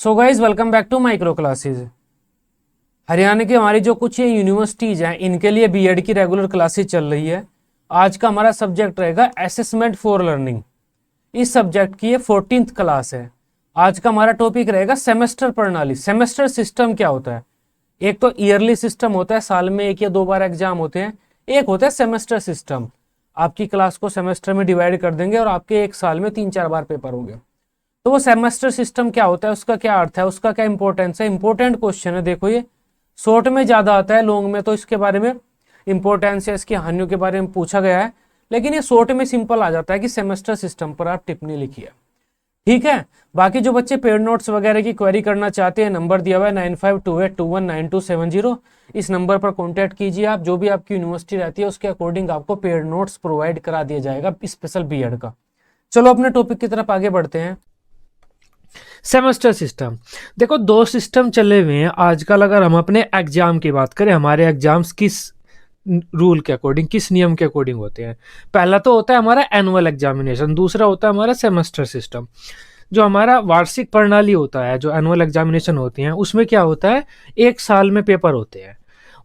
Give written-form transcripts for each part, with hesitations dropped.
So guys welcome back to micro classes. Haryana की हमारी जो कुछ ये यूनिवर्सिटीज हैं इनके लिए बीएड की रेगुलर क्लासेज चल रही है। आज का हमारा सब्जेक्ट रहेगा असेसमेंट फॉर लर्निंग। इस सब्जेक्ट की ये 14th क्लास है। आज का हमारा टॉपिक रहेगा सेमेस्टर प्रणाली। सेमेस्टर सिस्टम क्या होता है? एक तो ईयरली सिस्टम होता है, साल में एक या दो बार एग्जाम होते हैं। एक होता है सेमेस्टर सिस्टम, आपकी क्लास को सेमेस्टर में डिवाइड कर देंगे और आपके एक साल में 3-4 बार पेपर होंगे। तो वो सेमेस्टर सिस्टम क्या होता है, उसका क्या अर्थ है, उसका क्या इंपॉर्टेंस है? इंपॉर्टेंट क्वेश्चन है। देखो ये शॉर्ट में ज्यादा आता है, लॉन्ग में तो इसके बारे में इंपॉर्टेंस या इसकी हानियों के बारे में पूछा गया है, लेकिन ये शॉर्ट में सिंपल आ जाता है कि सेमेस्टर सिस्टम पर आप टिप्पणी लिखिए। ठीक है। बाकी जो बच्चे पेड नोट्स वगैरह की क्वेरी करना चाहते हैं, नंबर दिया हुआ है 9528219270। इस नंबर पर कॉन्टैक्ट कीजिए। आप जो भी आपकी यूनिवर्सिटी रहती है उसके अकॉर्डिंग आपको पेड नोट्स प्रोवाइड करा दिया जाएगा स्पेशल बीएड का। चलो अपने टॉपिक की तरफ आगे बढ़ते हैं। सेमेस्टर सिस्टम, देखो दो सिस्टम चले हुए हैं आजकल। अगर हम अपने एग्जाम की बात करें, हमारे एग्जाम्स किस रूल के अकॉर्डिंग, किस नियम के अकॉर्डिंग होते हैं? पहला तो होता है हमारा एनुअल एग्जामिनेशन, दूसरा होता है हमारा सेमेस्टर सिस्टम। जो हमारा वार्षिक प्रणाली होता है, जो एनुअल एग्जामिनेशन होते हैं, उसमें क्या होता है, एक साल में पेपर होते हैं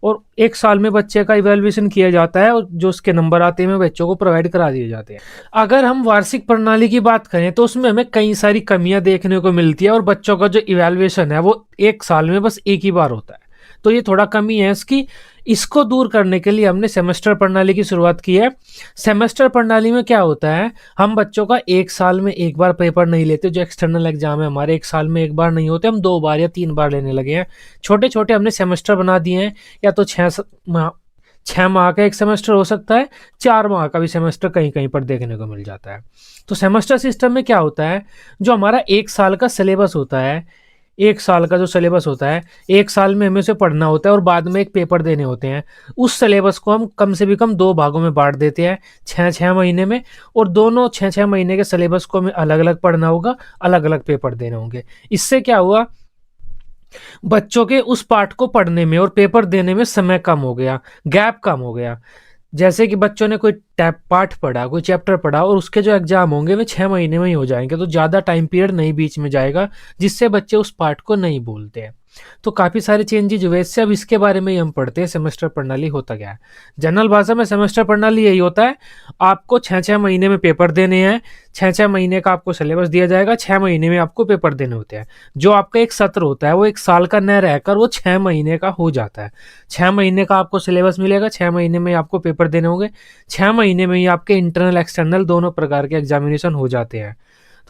और एक साल में बच्चे का इवैल्यूएशन किया जाता है और जो उसके नंबर आते हैं बच्चों को प्रोवाइड करा दिए जाते हैं। अगर हम वार्षिक प्रणाली की बात करें तो उसमें हमें कई सारी कमियां देखने को मिलती है और बच्चों का जो इवैल्यूएशन है वो एक साल में बस एक ही बार होता है। तो ये थोड़ा कमी है इसकी। इसको दूर करने के लिए हमने सेमेस्टर प्रणाली की शुरुआत की है। सेमेस्टर प्रणाली में क्या होता है, हम बच्चों का एक साल में एक बार पेपर नहीं लेते। जो एक्सटर्नल एग्जाम है हमारे एक साल में एक बार नहीं होते, हम 2 बार या 3 बार लेने लगे हैं। छोटे छोटे हमने सेमेस्टर बना दिए हैं, या तो 6 माह का एक सेमेस्टर हो सकता है, 4 माह का भी सेमेस्टर कहीं कहीं पर देखने को मिल जाता है। तो सेमेस्टर सिस्टम में क्या होता है, जो हमारा एक साल का सिलेबस होता है, एक साल का जो सिलेबस होता है, एक साल में हमें उसे पढ़ना होता है और बाद में एक पेपर देने होते हैं। उस सिलेबस को हम कम से भी कम 2 भागों में बांट देते हैं 6-6 महीने में, और दोनों 6-6 महीने के सिलेबस को हमें अलग अलग पढ़ना होगा, अलग अलग पेपर देने होंगे। इससे क्या हुआ, बच्चों के उस पार्ट को पढ़ने में और पेपर देने में समय कम हो गया, गैप कम हो गया। जैसे कि बच्चों ने कोई पार्ट पढ़ा, कोई चैप्टर पढ़ा और उसके जो एग्जाम होंगे वे 6 महीने में ही हो जाएंगे, तो ज़्यादा टाइम पीरियड नहीं बीच में जाएगा, जिससे बच्चे उस पार्ट को नहीं भूलते हैं। तो काफ़ी सारे चेंजेज हुए इससे। अब इसके बारे में ही हम पढ़ते हैं सेमेस्टर प्रणाली होता क्या है। जनरल भाषा में सेमेस्टर प्रणाली यही होता है, आपको 6-6 महीने में पेपर देने हैं, 6-6 महीने का आपको सिलेबस दिया जाएगा, 6 महीने में आपको पेपर देने होते हैं। जो आपका एक सत्र होता है वो एक साल का न रहकर वो 6 महीने का हो जाता है। 6 महीने का आपको सिलेबस मिलेगा, 6 महीने में आपको पेपर देने होंगे, 6 महीने में ही आपके इंटरनल एक्सटर्नल दोनों प्रकार के एग्जामिनेशन हो जाते हैं।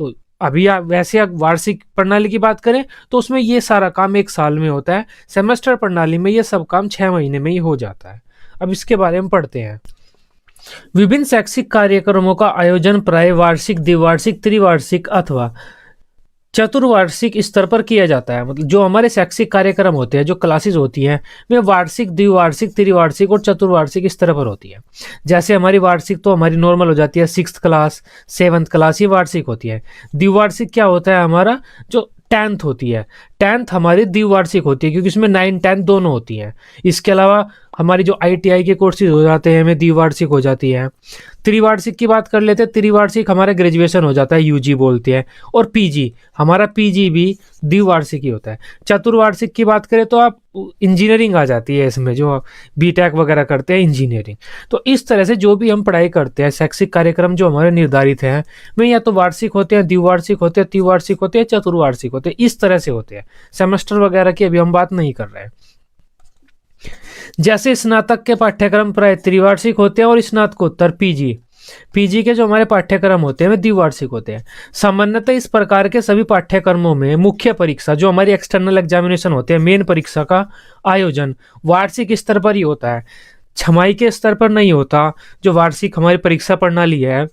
तो अभी आप वैसे वार्षिक प्रणाली की बात करें तो उसमें ये सारा काम एक साल में होता है। सेमेस्टर प्रणाली में ये सब काम 6 महीने में ही हो जाता है। अब इसके बारे में पढ़ते हैं। विभिन्न शैक्षिक कार्यक्रमों का आयोजन प्राय वार्षिक, द्विवार्षिक, त्रिवार्षिक अथवा चतुर्वार्षिक स्तर पर किया जाता है। मतलब जो हमारे शैक्षिक कार्यक्रम होते हैं, जो क्लासेस होती हैं, वे वार्षिक, द्विवार्षिक, त्रिवार्षिक और चतुर्वार्षिक स्तर पर होती है। जैसे हमारी वार्षिक तो हमारी नॉर्मल हो जाती है 6th क्लास, 7th क्लास, ये वार्षिक होती है। द्विवार्षिक क्या होता है, हमारा जो 10th होती है, 10th हमारी द्विवार्षिक होती है, क्योंकि इसमें 9, 10 दोनों होती हैं। इसके अलावा हमारी जो ITI के कोर्सेज हो जाते हैं, हमें द्विवार्षिक हो जाती है। त्रिवार्षिक की बात कर लेते हैं, त्रिवार्षिक हमारा ग्रेजुएशन हो जाता है, UG बोलते हैं, और PG, हमारा PG भी द्विवार्षिक ही होता है। चतुर्वार्षिक की बात करें तो आप इंजीनियरिंग आ जाती है इसमें, जो BTech वगैरह करते हैं इंजीनियरिंग। तो इस तरह से जो भी हम पढ़ाई करते हैं, शैक्षिक कार्यक्रम जो हमारे निर्धारित हैं, वे या तो वार्षिक होते हैं, द्विवार्षिक होते हैं, त्रिवार्षिक होते हैं, चतुर्वार्षिक होते हैं, इस तरह से होते हैं। सेमेस्टर वगैरह की अभी हम बात नहीं कर रहे हैं। जैसे स्नातक के पाठ्यक्रम प्राय त्रिवार्षिक होते हैं और स्नातकोत्तर पीजी के जो हमारे पाठ्यक्रम होते हैं वे द्विवार्षिक होते हैं। सामान्यतः इस प्रकार के सभी पाठ्यक्रमों में मुख्य परीक्षा, जो हमारी एक्सटर्नल एग्जामिनेशन होते हैं, मेन परीक्षा का आयोजन वार्षिक स्तर पर ही होता है, छमाही के स्तर पर नहीं होता। जो वार्षिक हमारी परीक्षा प्रणाली है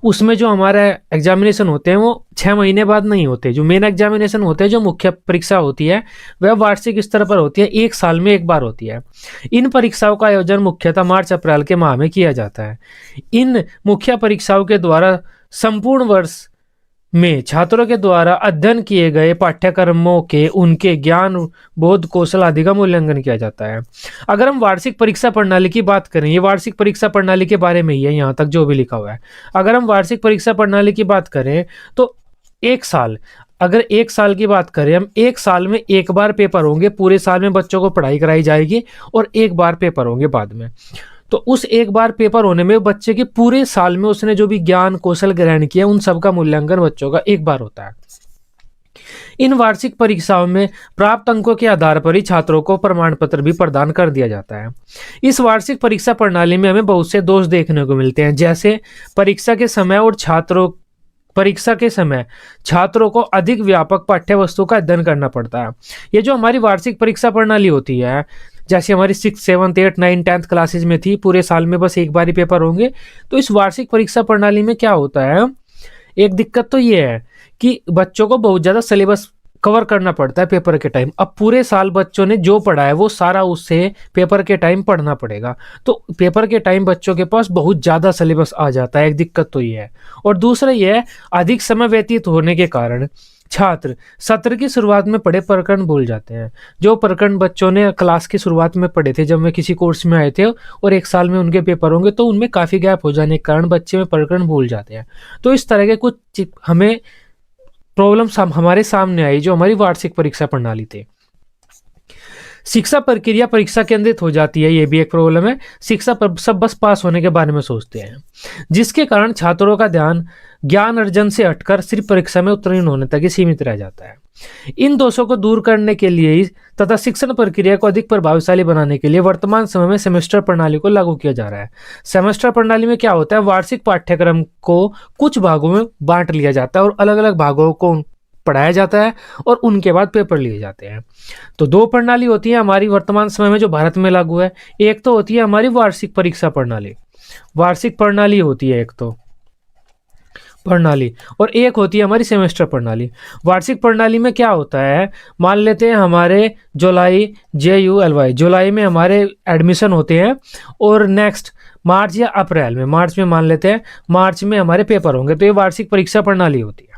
उसमें जो हमारे एग्जामिनेशन होते हैं वो 6 महीने बाद नहीं होते। जो मेन एग्जामिनेशन होते हैं, जो मुख्य परीक्षा होती है, वह वार्षिक स्तर पर होती है, एक साल में एक बार होती है। इन परीक्षाओं का आयोजन मुख्यतः मार्च-अप्रैल के माह में किया जाता है। इन मुख्य परीक्षाओं के द्वारा संपूर्ण वर्ष में छात्रों के द्वारा अध्ययन किए गए पाठ्यक्रमों के उनके ज्ञान, बोध, कौशल आदि का मूल्यांकन किया जाता है। अगर हम वार्षिक परीक्षा प्रणाली की बात करें, ये वार्षिक परीक्षा प्रणाली के बारे में ही है, यहाँ तक जो भी लिखा हुआ है। अगर हम वार्षिक परीक्षा प्रणाली की बात करें तो एक साल अगर एक साल की बात करें हम, एक साल में एक बार पेपर होंगे, पूरे साल में बच्चों को पढ़ाई कराई जाएगी और एक बार पेपर होंगे बाद में। तो उस एक बार पेपर होने में बच्चे के पूरे साल में उसने जो भी ज्ञान कौशल ग्रहण किया उन सब का मूल्यांकन बच्चों का एक बार होता है। इन वार्षिक परीक्षाओं में प्राप्त अंकों के आधार पर ही छात्रों को प्रमाण पत्र भी प्रदान कर दिया जाता है। इस वार्षिक परीक्षा प्रणाली में हमें बहुत से दोष देखने को मिलते हैं, जैसे परीक्षा के समय छात्रों को अधिक व्यापक पाठ्य वस्तु का अध्ययन करना पड़ता है। ये जो हमारी वार्षिक परीक्षा प्रणाली होती है, जैसे हमारी 6, 7, 8, 9, 10th क्लासेज में थी, पूरे साल में बस एक बार ही पेपर होंगे। तो इस वार्षिक परीक्षा प्रणाली में क्या होता है, एक दिक्कत तो ये है कि बच्चों को बहुत ज्यादा सिलेबस कवर करना पड़ता है पेपर के टाइम। अब पूरे साल बच्चों ने जो पढ़ा है वो सारा उससे पेपर के टाइम पढ़ना पड़ेगा, तो पेपर के टाइम बच्चों के पास बहुत ज्यादा सिलेबस आ जाता है। एक दिक्कत तो ये है। और दूसरा ये है, अधिक समय व्यतीत होने के कारण छात्र सत्र की शुरुआत में पढ़े प्रकरण भूल जाते हैं। जो प्रकरण बच्चों ने क्लास की शुरुआत में पढ़े थे, जब वे किसी कोर्स में आए थे, और एक साल में उनके पेपर होंगे, तो उनमें काफी गैप हो जाने के कारण बच्चे में प्रकरण भूल जाते हैं। तो इस तरह के कुछ हमें प्रॉब्लम हमारे सामने आई जो हमारी वार्षिक परीक्षा प्रणाली थी। शिक्षा प्रक्रिया परीक्षा केंद्रित हो जाती है, ये भी एक प्रॉब्लम है। शिक्षा पर सब बस पास होने के बारे में सोचते हैं, जिसके कारण छात्रों का ध्यान ज्ञान अर्जन से हटकर सिर्फ परीक्षा में उत्तीर्ण होने तक ही सीमित रह जाता है। इन दोषों को दूर करने के लिए तथा शिक्षण प्रक्रिया को अधिक प्रभावशाली बनाने के लिए वर्तमान समय में सेमेस्टर प्रणाली को लागू किया जा रहा है। सेमेस्टर प्रणाली में क्या होता है, वार्षिक पाठ्यक्रम को कुछ भागों में बांट लिया जाता है और अलग अलग भागों को पढ़ाया जाता है और उनके बाद पेपर लिए जाते हैं। तो दो प्रणाली होती है हमारी वर्तमान समय में जो भारत में लागू है। एक तो होती है हमारी वार्षिक परीक्षा प्रणाली, वार्षिक प्रणाली होती है एक तो प्रणाली, और एक होती है हमारी सेमेस्टर प्रणाली। वार्षिक प्रणाली में क्या होता है, मान लेते हैं हमारे जुलाई में हमारे एडमिशन होते हैं और नेक्स्ट मार्च या अप्रैल में, मार्च में मान लेते हैं, मार्च में हमारे पेपर होंगे। तो ये वार्षिक परीक्षा प्रणाली होती है।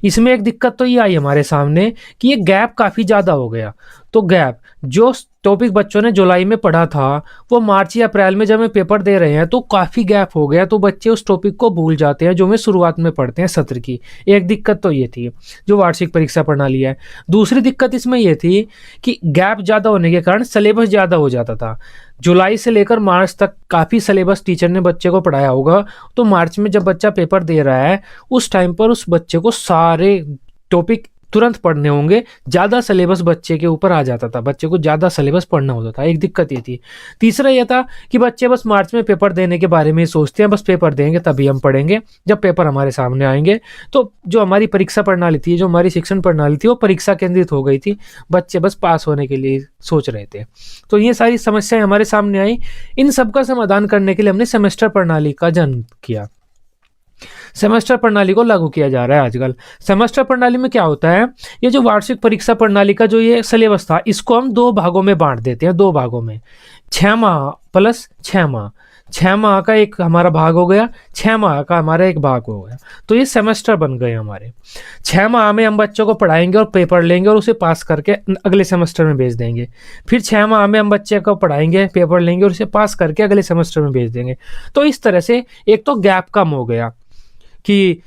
इसमें एक दिक्कत तो ये आई हमारे सामने कि ये गैप काफी ज्यादा हो गया। तो गैप, जो टॉपिक बच्चों ने जुलाई में पढ़ा था वो मार्च या अप्रैल में जब हम पेपर दे रहे हैं तो काफी गैप हो गया, तो बच्चे उस टॉपिक को भूल जाते हैं जो वे शुरुआत में पढ़ते हैं सत्र की। एक दिक्कत तो ये थी जो वार्षिक परीक्षा प्रणाली है। दूसरी दिक्कत इसमें यह थी कि गैप ज्यादा होने के कारण सिलेबस ज्यादा हो जाता था। जुलाई से लेकर मार्च तक काफी सिलेबस टीचर ने बच्चे को पढ़ाया होगा, तो मार्च में जब बच्चा पेपर दे रहा है उस टाइम पर उस बच्चे को सारे टॉपिक तुरंत पढ़ने होंगे, ज्यादा सिलेबस बच्चे के ऊपर आ जाता था, बच्चे को ज्यादा सिलेबस पढ़ना होता था। एक दिक्कत ये थी। तीसरा यह था कि बच्चे बस मार्च में पेपर देने के बारे में सोचते हैं, बस पेपर देंगे तभी हम पढ़ेंगे जब पेपर हमारे सामने आएंगे। तो जो हमारी परीक्षा प्रणाली थी, जो हमारी शिक्षण प्रणाली थी, वो परीक्षा केंद्रित हो गई थी, बच्चे बस पास होने के लिए सोच रहे थे। तो ये सारी समस्याएं हमारे सामने आई। इन सब का समाधान करने के लिए हमने सेमेस्टर प्रणाली का जन्म किया। सेमेस्टर प्रणाली को लागू किया जा रहा है आजकल। सेमेस्टर प्रणाली में क्या होता है, ये जो वार्षिक परीक्षा प्रणाली का जो ये सिलेबस था इसको हम दो भागों में बांट देते हैं, दो भागों में, 6 माह प्लस 6 माह। 6 माह का एक हमारा भाग हो गया, 6 माह का हमारा एक भाग हो गया, तो ये सेमेस्टर बन गए हमारे। 6 माह में हम बच्चों को पढ़ाएंगे और पेपर लेंगे और उसे पास करके अगले सेमेस्टर में भेज देंगे। फिर 6 माह में हम बच्चे को पढ़ाएंगे, पेपर लेंगे और उसे पास करके अगले सेमेस्टर में भेज देंगे। तो इस तरह से एक तो गैप कम हो गया कि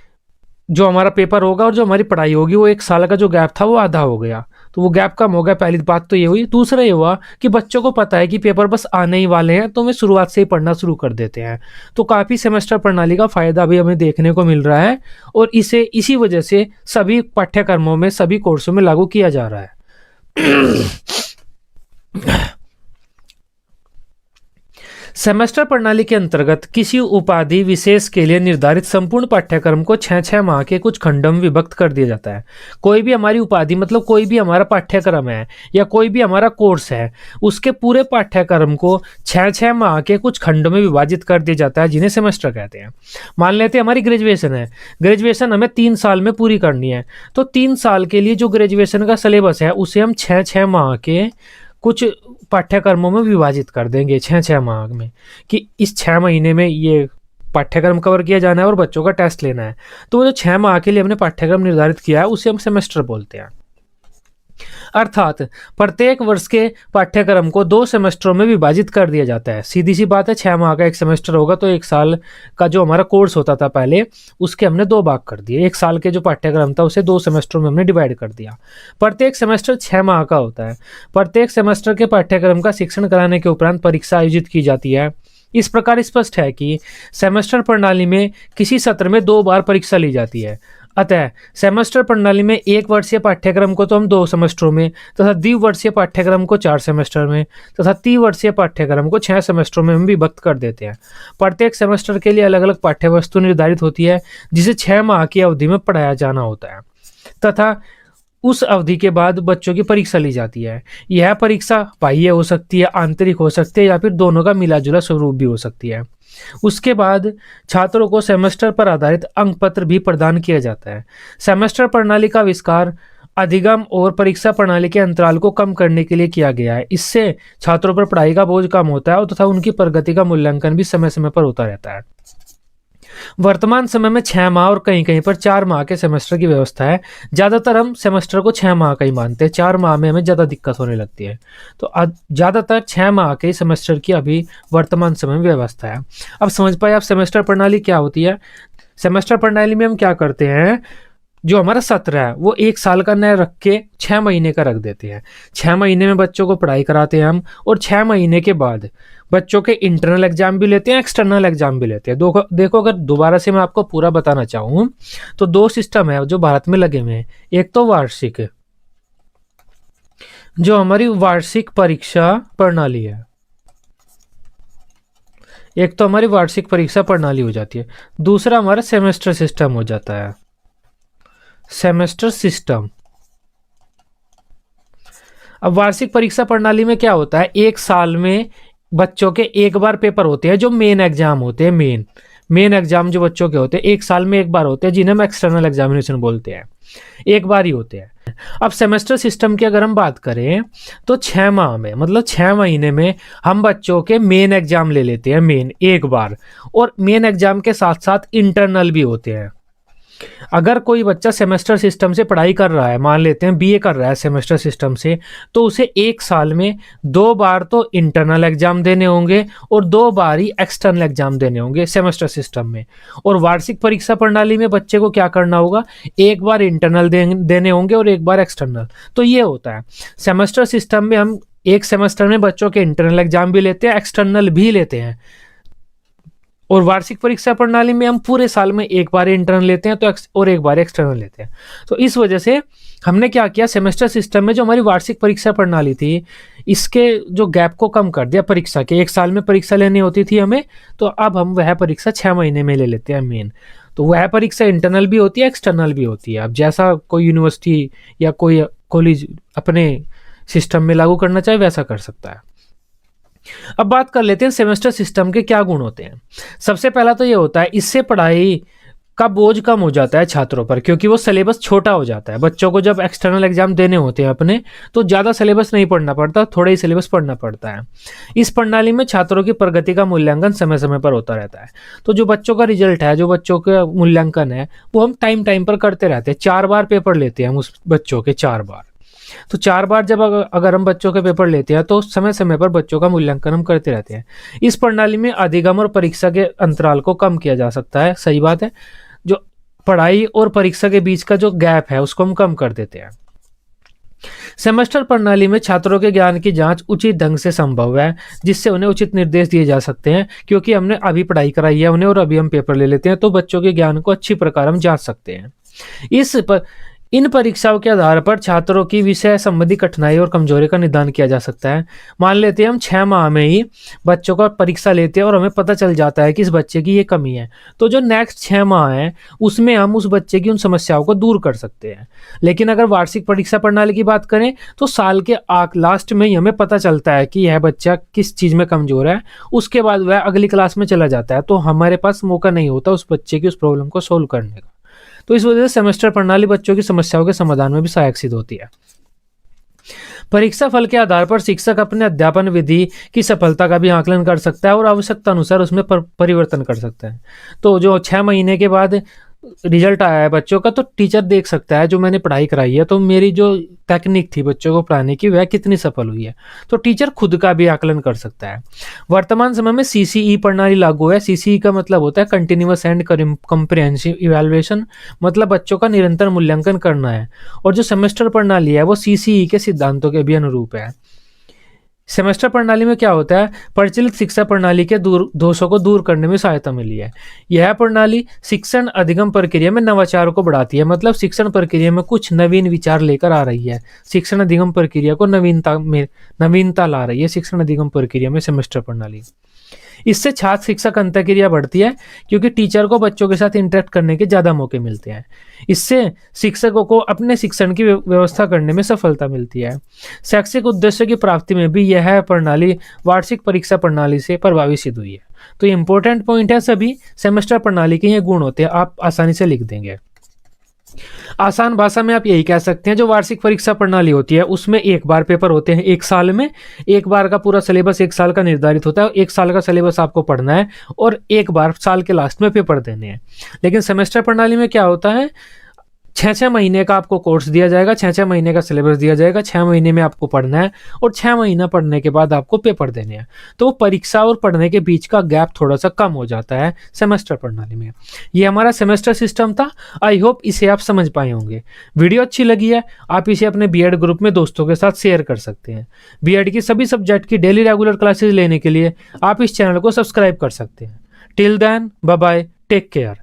जो हमारा पेपर होगा और जो हमारी पढ़ाई होगी वो एक साल का जो गैप था वो आधा हो गया, तो वो गैप कम हो गया। पहली बात तो ये हुई। दूसरा ये हुआ कि बच्चों को पता है कि पेपर बस आने ही वाले हैं, तो वे शुरुआत से ही पढ़ना शुरू कर देते हैं। तो काफ़ी सेमेस्टर प्रणाली का फायदा भी हमें देखने को मिल रहा है और इसी वजह से सभी पाठ्यक्रमों में, सभी कोर्सों में लागू किया जा रहा है। सेमेस्टर प्रणाली के अंतर्गत किसी उपाधि विशेष के लिए निर्धारित संपूर्ण पाठ्यक्रम को 6-6 माह के कुछ खंडों में विभक्त कर दिया जाता है। कोई भी हमारी उपाधि मतलब कोई भी हमारा पाठ्यक्रम है या कोई भी हमारा कोर्स है, उसके पूरे पाठ्यक्रम को 6-6 माह के कुछ खंडों में विभाजित कर दिया जाता है, जिन्हें सेमेस्टर कहते हैं। मान लेते हैं हमारी ग्रेजुएशन है, ग्रेजुएशन हमें 3 साल में पूरी करनी है, तो 3 साल के लिए जो ग्रेजुएशन का सिलेबस है उसे हम 6-6 माह के कुछ पाठ्यक्रमों में विभाजित कर देंगे, 6-6 माह में, कि इस 6 महीने में ये पाठ्यक्रम कवर किया जाना है और बच्चों का टेस्ट लेना है। तो वो जो 6 माह के लिए हमने पाठ्यक्रम निर्धारित किया है उसे हम सेमेस्टर बोलते हैं। अर्थात प्रत्येक वर्ष के पाठ्यक्रम को 2 सेमेस्टरों में विभाजित कर दिया जाता है। सीधी सी बात है, 6 माह का एक सेमेस्टर होगा तो 1 साल का जो हमारा कोर्स होता था पहले, उसके हमने 2 भाग कर दिए। 1 साल के जो पाठ्यक्रम था उसे 2 सेमेस्टरों में हमने डिवाइड कर दिया। प्रत्येक सेमेस्टर 6 माह का होता है। प्रत्येक सेमेस्टर के पाठ्यक्रम का शिक्षण कराने के उपरांत परीक्षा आयोजित की जाती है। इस प्रकार स्पष्ट है कि सेमेस्टर प्रणाली में किसी सत्र में 2 बार परीक्षा ली जाती है। अतः सेमेस्टर प्रणाली में 1 वर्षीय पाठ्यक्रम को तो हम 2 सेमेस्टरों में तथा द्विवर्षीय पाठ्यक्रम को 4 सेमेस्टर में तथा त्रिवर्षीय पाठ्यक्रम को 6 सेमेस्टरों में हम विभक्त कर देते हैं। प्रत्येक सेमेस्टर के लिए अलग अलग पाठ्य वस्तु निर्धारित होती है जिसे 6 माह की अवधि में पढ़ाया जाना होता है तथा उस अवधि के बाद बच्चों की परीक्षा ली जाती है। यह परीक्षा बाह्य हो सकती है, आंतरिक हो सकती है या फिर दोनों का मिला जुला स्वरूप भी हो सकती है। उसके बाद छात्रों को सेमेस्टर पर आधारित अंक पत्र भी प्रदान किया जाता है। सेमेस्टर प्रणाली का आविष्कार अधिगम और परीक्षा प्रणाली के अंतराल को कम करने के लिए किया गया है। इससे छात्रों पर पढ़ाई का बोझ कम होता है और तथा उनकी प्रगति का मूल्यांकन भी समय समय पर होता रहता है। वर्तमान समय में 6 माह और कहीं कहीं पर 4 माह के सेमेस्टर की व्यवस्था है। ज्यादातर हम सेमेस्टर को 6 माह का ही मानते हैं, 4 माह में हमें ज्यादा दिक्कत होने लगती है। तो ज्यादातर 6 माह के सेमेस्टर की अभी वर्तमान समय में व्यवस्था है। अब समझ पाए आप सेमेस्टर प्रणाली क्या होती है। सेमेस्टर प्रणाली में हम क्या करते हैं, जो हमारा सत्र है वो 1 साल का न रख के 6 महीने का रख देते हैं। 6 महीने में बच्चों को पढ़ाई कराते हैं हम, और 6 महीने के बाद बच्चों के इंटरनल एग्जाम भी लेते हैं, एक्सटर्नल एग्जाम भी लेते हैं। देखो अगर दोबारा से मैं आपको पूरा बताना चाहूँ तो 2 सिस्टम है जो भारत में लगे हुए हैं। एक तो वार्षिक, जो हमारी वार्षिक परीक्षा प्रणाली है, एक तो हमारी वार्षिक परीक्षा प्रणाली हो जाती है। दूसरा हमारा सेमेस्टर सिस्टम हो जाता है, सेमेस्टर सिस्टम। अब वार्षिक परीक्षा प्रणाली में क्या होता है, 1 साल में बच्चों के 1 बार पेपर होते हैं जो मेन एग्जाम होते हैं। मेन एग्जाम जो बच्चों के होते हैं 1 साल में 1 बार होते हैं, जिन्हें हम एक्सटर्नल एग्जामिनेशन बोलते हैं। 1 बार ही होते हैं। अब सेमेस्टर सिस्टम की अगर हम बात करें तो 6 माह में, मतलब 6 महीने में हम बच्चों के मेन एग्जाम ले लेते हैं, मेन 1 बार, और मेन एग्जाम के साथ साथ इंटरनल भी होते हैं। अगर कोई बच्चा सेमेस्टर सिस्टम से पढ़ाई कर रहा है, मान लेते हैं बीए कर रहा है सेमेस्टर सिस्टम से, तो उसे 1 साल में 2 बार तो इंटरनल एग्जाम देने होंगे और 2 बार ही एक्सटर्नल एग्जाम देने होंगे सेमेस्टर सिस्टम में। और वार्षिक परीक्षा प्रणाली में बच्चे को क्या करना होगा, 1 बार इंटरनल देने होंगे और 1 बार एक्सटर्नल। तो ये होता है सेमेस्टर सिस्टम में, हम 1 सेमेस्टर में बच्चों के इंटरनल एग्जाम भी लेते हैं, एक्सटर्नल भी लेते हैं। और वार्षिक परीक्षा प्रणाली में हम पूरे साल में 1 बार इंटरनल लेते हैं तो और 1 बार एक्सटर्नल लेते हैं। तो इस वजह से हमने क्या किया, सेमेस्टर सिस्टम में जो हमारी वार्षिक परीक्षा प्रणाली थी, इसके जो गैप को कम कर दिया परीक्षा के। 1 साल में परीक्षा लेनी होती थी हमें, तो अब हम वह परीक्षा 6 महीने में ले लेते हैं मेन। तो वह परीक्षा इंटरनल भी होती है, एक्सटर्नल भी होती है। अब जैसा कोई यूनिवर्सिटी या कोई कॉलेज अपने सिस्टम में लागू करना चाहे वैसा कर सकता है। अब बात कर लेते हैं सेमेस्टर सिस्टम के क्या गुण होते हैं। सबसे पहला तो ये होता है, इससे पढ़ाई का बोझ कम हो जाता है छात्रों पर, क्योंकि वो सिलेबस छोटा हो जाता है। बच्चों को जब एक्सटर्नल एग्जाम देने होते हैं अपने, तो ज़्यादा सिलेबस नहीं पढ़ना पड़ता, थोड़ा ही सिलेबस पढ़ना पड़ता है। इस प्रणाली में छात्रों की प्रगति का मूल्यांकन समय समय पर होता रहता है। तो जो बच्चों का रिजल्ट है, जो बच्चों का मूल्यांकन है, वो हम टाइम पर करते रहते हैं। 4 बार पेपर लेते हैं हम उस बच्चों के, 4 बार। तो 4 बार जब अगर हम बच्चों के पेपर लेते हैं तो समय समय पर बच्चों का मूल्यांकन हम करते रहते हैं। इस प्रणाली में अधिगम और परीक्षा के अंतराल को कम किया जा सकता है। सही बात है, जो पढ़ाई और परीक्षा के बीच का जो गैप है उसको हम कम कर देते हैं। सेमेस्टर प्रणाली में छात्रों के ज्ञान की जांच उचित ढंग से संभव है, जिससे उन्हें उचित निर्देश दिए जा सकते हैं। क्योंकि हमने अभी पढ़ाई कराई है उन्हें और अभी हम पेपर ले लेते हैं, तो बच्चों के ज्ञान को अच्छी प्रकार हम जांच सकते हैं। इन परीक्षाओं के आधार पर छात्रों की विषय संबंधी कठिनाई और कमजोरी का निदान किया जा सकता है। मान लेते हैं हम 6 माह में ही बच्चों का परीक्षा लेते हैं और हमें पता चल जाता है कि इस बच्चे की ये कमी है, तो जो नेक्स्ट 6 माह है उसमें हम उस बच्चे की उन समस्याओं को दूर कर सकते हैं। लेकिन अगर वार्षिक परीक्षा प्रणाली की बात करें तो साल के लास्ट में ही हमें पता चलता है कि यह बच्चा किस चीज़ में कमजोर है, उसके बाद वह अगली क्लास में चला जाता है, तो हमारे पास मौका नहीं होता उस बच्चे की उस प्रॉब्लम को सोल्व करने का। तो इस वजह से सेमेस्टर प्रणाली बच्चों की समस्याओं के समाधान में भी सहायक सिद्ध होती है। परीक्षा फल के आधार पर शिक्षक अपने अध्यापन विधि की सफलता का भी आकलन कर सकता है और आवश्यकता अनुसार उसमें परिवर्तन कर सकता है। तो जो 6 महीने के बाद रिजल्ट आया है बच्चों का, तो टीचर देख सकता है जो मैंने पढ़ाई कराई है, तो मेरी जो टेक्निक थी बच्चों को पढ़ाने की वह कितनी सफल हुई है। तो टीचर खुद का भी आकलन कर सकता है। वर्तमान समय में सीसीई प्रणाली लागू है। सीसीई का मतलब होता है कंटिन्यूअस एंड कॉम्प्रिहेंसिव इवैल्यूएशन, मतलब बच्चों का निरंतर मूल्यांकन करना है। और जो सेमेस्टर प्रणाली है वो सीसीई के सिद्धांतों के भी अनुरूप है। सेमेस्टर प्रणाली में क्या होता है, प्रचलित शिक्षा प्रणाली के दोषों को दूर करने में सहायता मिली है। यह प्रणाली शिक्षण अधिगम प्रक्रिया में नवाचार को बढ़ाती है, मतलब शिक्षण प्रक्रिया में कुछ नवीन विचार लेकर आ रही है। शिक्षण अधिगम प्रक्रिया को नवीनता ला रही है शिक्षण अधिगम प्रक्रिया में सेमेस्टर प्रणाली। इससे छात्र शिक्षक अंतःक्रिया बढ़ती है, क्योंकि टीचर को बच्चों के साथ इंटरेक्ट करने के ज्यादा मौके मिलते हैं। इससे शिक्षकों को अपने शिक्षण की व्यवस्था करने में सफलता मिलती है। शैक्षिक उद्देश्य की प्राप्ति में भी यह प्रणाली वार्षिक परीक्षा प्रणाली से प्रभावी सिद्ध हुई है। तो इंपॉर्टेंट पॉइंट है, सभी सेमेस्टर प्रणाली के ये गुण होते हैं, आप आसानी से लिख देंगे। आसान भाषा में आप यही कह सकते हैं, जो वार्षिक परीक्षा प्रणाली होती है उसमें एक बार पेपर होते हैं, एक साल में एक बार का पूरा सिलेबस एक साल का निर्धारित होता है। एक साल का सिलेबस आपको पढ़ना है और एक बार साल के लास्ट में पेपर देने हैं। लेकिन सेमेस्टर प्रणाली में क्या होता है, 6-6 महीने का आपको कोर्स दिया जाएगा, 6-6 महीने का सिलेबस दिया जाएगा, 6 महीने में आपको पढ़ना है और 6 महीना पढ़ने के बाद आपको पेपर देने हैं। तो परीक्षा और पढ़ने के बीच का गैप थोड़ा सा कम हो जाता है सेमेस्टर प्रणाली में। ये हमारा सेमेस्टर सिस्टम था। आई होप इसे आप समझ पाए होंगे। वीडियो अच्छी लगी है, आप इसे अपने बीएड ग्रुप में दोस्तों के साथ शेयर कर सकते हैं। बीएड की सभी सब्जेक्ट की डेली रेगुलर क्लासेस लेने के लिए आप इस चैनल को सब्सक्राइब कर सकते हैं। Till then, bye bye, take care.